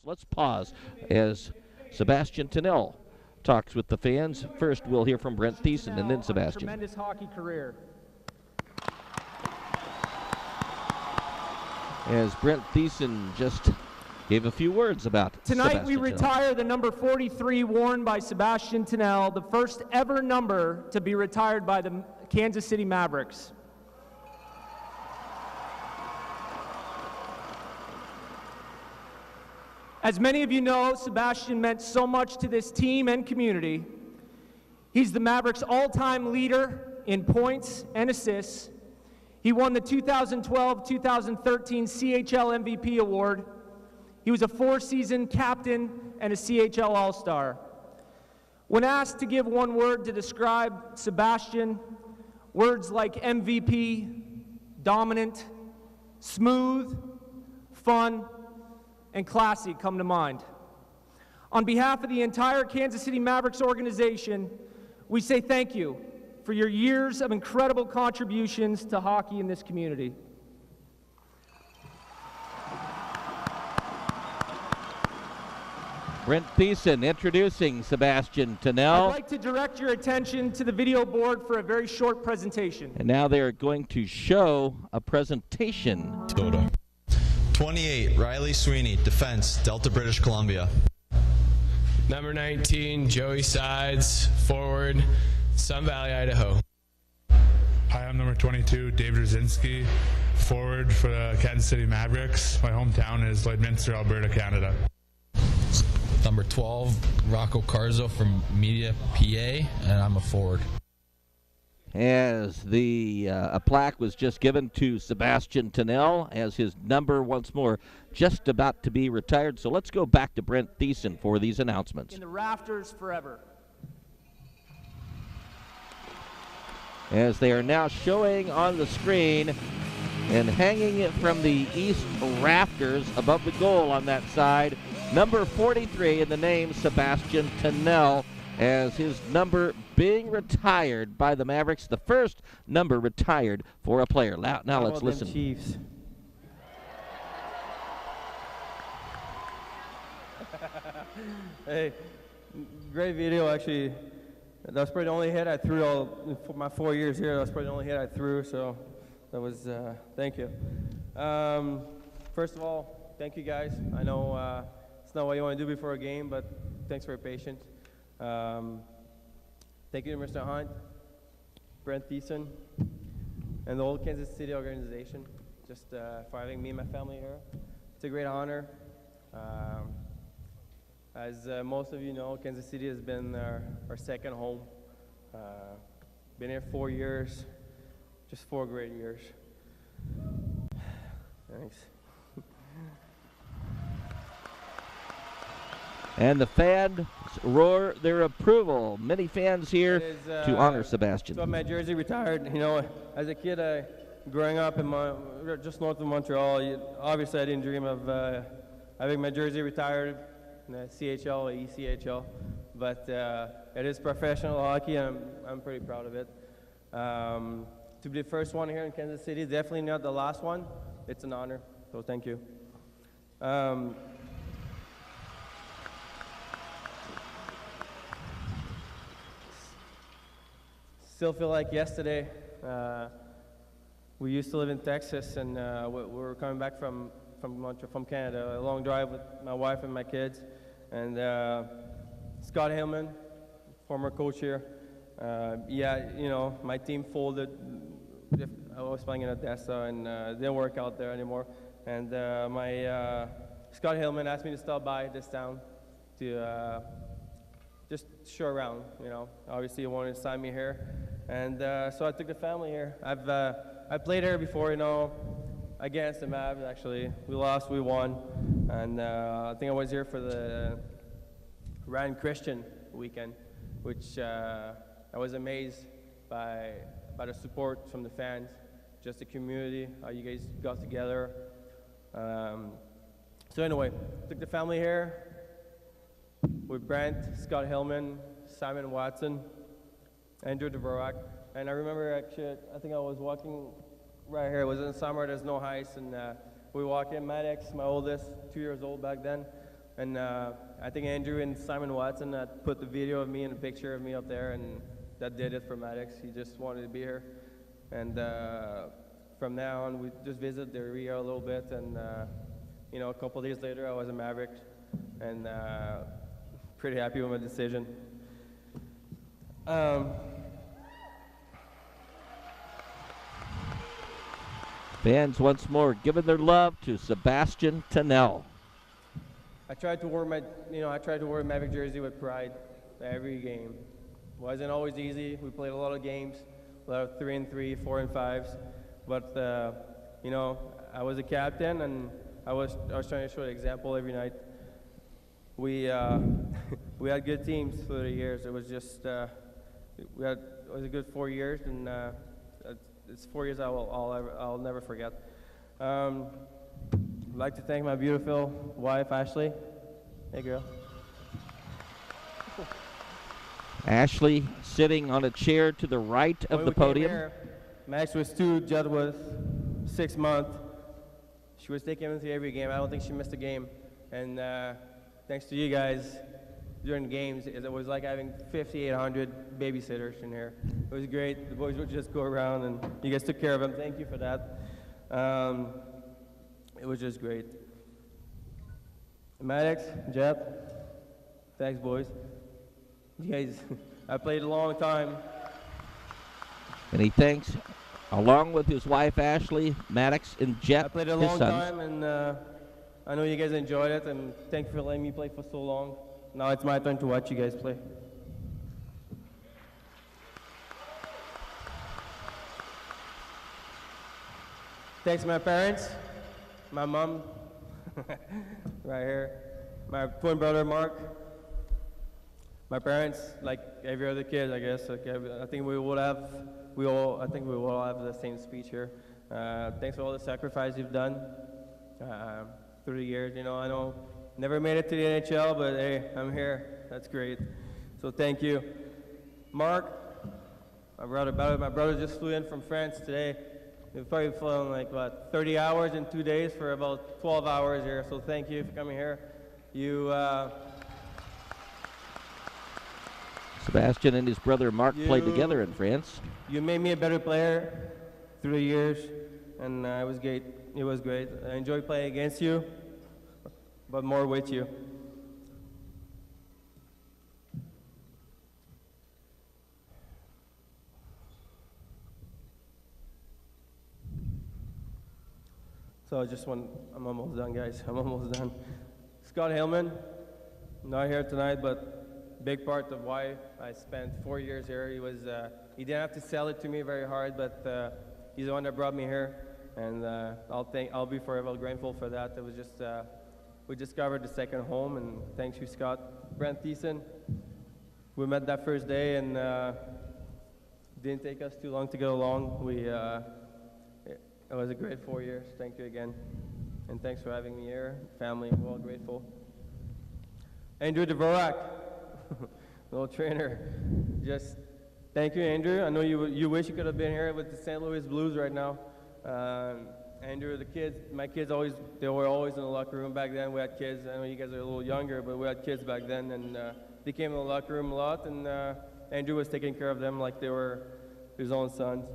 Let's pause as Sebby Cannell talks with the fans. First, we'll hear from Brent Thiessen and then Sebby. Tremendous hockey career. As Brent Thiessen just gave a few words about Tonight we Cannell. retire the number 43 worn by Sebby Cannell, the first ever number to be retired by the Kansas City Mavericks. As many of you know, Sebby meant so much to this team and community. He's the Mavericks' all-time leader in points and assists. He won the 2012-2013 CHL MVP award. He was a 4-season captain and a CHL All-Star. When asked to give one word to describe Sebby, words like MVP, dominant, smooth, fun, and classy come to mind. On behalf of the entire Kansas City Mavericks organization, we say thank you for your years of incredible contributions to hockey in this community. Brent Thiessen introducing Sebby Cannell. I'd like to direct your attention to the video board for a very short presentation. And now they're going to show a presentation. 28, Riley Sweeney, defense, Delta, British Columbia. Number 19, Joey Sides, forward, Sun Valley, Idaho. Hi, I'm number 22, David Rzinski, forward for the Kansas City Mavericks. My hometown is Lloydminster, Alberta, Canada. Number 12, Rocco Carzo from Media, PA, and I'm a forward. As a plaque was just given to Sebby Cannell as his number once more just about to be retired. So let's go back to Brent Thiessen for these announcements. In the rafters forever. As they are now showing on the screen and hanging it from the east rafters above the goal on that side, number 43 in the name Sebby Cannell, as his number being retired by the Mavericks, the first number retired for a player. Now let's listen. Chiefs. Hey, great video actually. That was probably the only hit I threw for my 4 years here. That was probably the only hit I threw, so that was, thank you. First of all, thank you guys. I know it's not what you want to do before a game, but thanks for your patience. Thank you to Mr. Hunt, Brent Thiessen, and the whole Kansas City organization just for having me and my family here. It's a great honor. As most of you know, Kansas City has been our second home. Been here 4 years, just 4 great years. Thanks. And the fans roar their approval. Many fans here to honor Sebby. So my jersey retired. You know, as a kid, growing up in just north of Montreal, obviously I didn't dream of having my jersey retired in the CHL or ECHL. But it is professional hockey, and I'm pretty proud of it. To be the first one here in Kansas City, definitely not the last one. It's an honor, so thank you. Still feel like yesterday. We used to live in Texas, and we were coming back from Canada, a long drive with my wife and my kids. And Scott Hillman, former coach here, yeah, you know, my team folded. I was playing in Odessa, and didn't work out there anymore. And Scott Hillman asked me to stop by this town to just show around, you know. Obviously, he wanted to sign me here. And so I took the family here. I played here before, you know, against the Mavs, actually. We lost, we won. And I think I was here for the Ryan Christian weekend, which I was amazed by the support from the fans, just the community, how you guys got together. So anyway, took the family here with Brent, Scott Hillman, Simon Watson, Andrew Dvorak. And I remember actually, I think I was walking right here. It was in the summer, there's no ice, and we walked in. Maddox, my oldest, 2 years old back then, And I think Andrew and Simon Watson put the video of me and a picture of me up there, and that did it for Maddox. He just wanted to be here. And from now on, we just visited the area a little bit, and you know, a couple days later, I was a Maverick, and pretty happy with my decision. Fans once more giving their love to Sebby Cannell. I tried to wear my, a Maverick jersey with pride every game. Wasn't always easy. We played a lot of games, a lot of 3-3, 4-5s. But you know, I was a captain, and I was trying to show an example every night. We we had good teams for the years. It was just it was a good 4 years, and it's 4 years I'll never forget. I'd like to thank my beautiful wife, Ashley. Hey, girl. Ashley sitting on a chair to the right of the podium. Here, Max was 2, Judd was 6 months. She was taking him to every game. I don't think she missed a game. And thanks to you guys during the games, it was like having 5,800 babysitters in here. It was great. The boys would just go around, and you guys took care of them. Thank you for that. It was just great. Maddox, Jeff, thanks, boys. You guys, I played a long time. And he thanks, along with his wife Ashley, Maddox, and Jet, I played a long time, and I know you guys enjoyed it, and thank you for letting me play for so long. Now it's my turn to watch you guys play. Thanks to my parents, my mom, right here, my twin brother Mark, my parents, like every other kid, I guess. Like I think we will all have the same speech here. Thanks for all the sacrifice you've done through the years. You know, I know never made it to the NHL, but hey, I'm here. That's great. So thank you, Mark. My brother just flew in from France today. We've probably flown like, what, 30 hours in 2 days for about 12 hours here, so thank you for coming here. You, Sebby and his brother Mark played together in France. You made me a better player through the years, and it was great. It was great. I enjoyed playing against you, but more with you. So I'm almost done, guys. I'm almost done. Scott Hillman, not here tonight, but big part of why I spent 4 years here. He didn't have to sell it to me very hard, but he's the one that brought me here, and I'll be forever grateful for that. It was just we discovered the second home, and thanks you, Scott. Brent Thiessen, we met that first day, and didn't take us too long to get along. It was a great 4 years. Thank you again. And thanks for having me here. Family, we're all grateful. Andrew Dvorak, little trainer. Just thank you, Andrew. I know you wish you could have been here with the St. Louis Blues right now. Andrew, my kids they were always in the locker room back then. We had kids. I know you guys are a little younger, but we had kids back then, and they came in the locker room a lot, and Andrew was taking care of them like they were his own sons.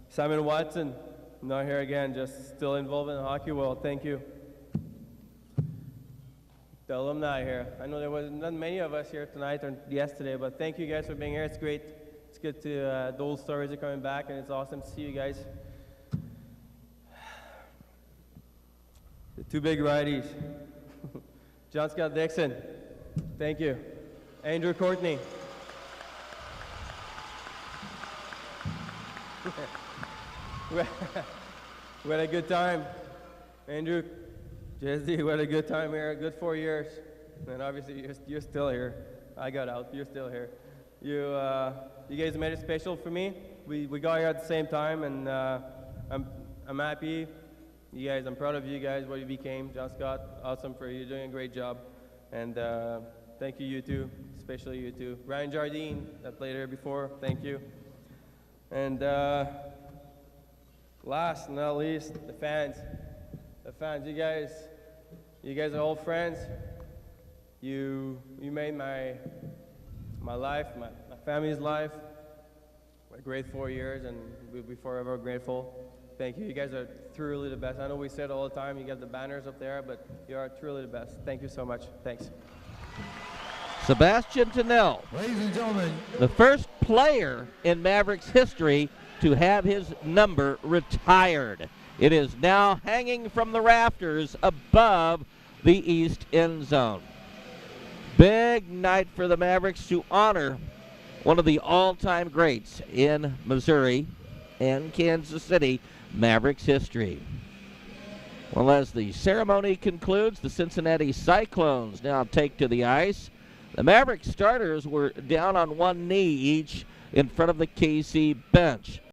Simon Watson, not here again, just still involved in the hockey world. Thank you. The alumni here. I know there was not many of us here tonight or yesterday, but thank you guys for being here. It's great. It's good to, the old stories are coming back, and it's awesome to see you guys. The two big righties. John Scott Dixon, thank you. Andrew Courtney. We had a good time. Andrew, Jesse, we had a good time here, a good 4 years. And obviously you're still here. I got out, you're still here. You guys made it special for me. We got here at the same time, and I'm happy. You guys, I'm proud of you guys, what you became. John Scott, awesome for you, you're doing a great job. And thank you, you two, especially you two. Ryan Jardine, that played here before, thank you. And last but not least, the fans. The fans, you guys are all friends. You made my life, my family's life, a great 4 years, and we'll be forever grateful. Thank you. You guys are truly the best. I know we say it all the time. You got the banners up there, but you are truly the best. Thank you so much. Thanks. Sebby Cannell, Ladies and gentlemen, the first player in Mavericks history to have his number retired. It is now hanging from the rafters above the east end zone. Big night for the Mavericks to honor one of the all-time greats in Missouri and Kansas City Mavericks history. Well, as the ceremony concludes, the Cincinnati Cyclones now take to the ice. The Mavericks starters were down on one knee each in front of the KC bench.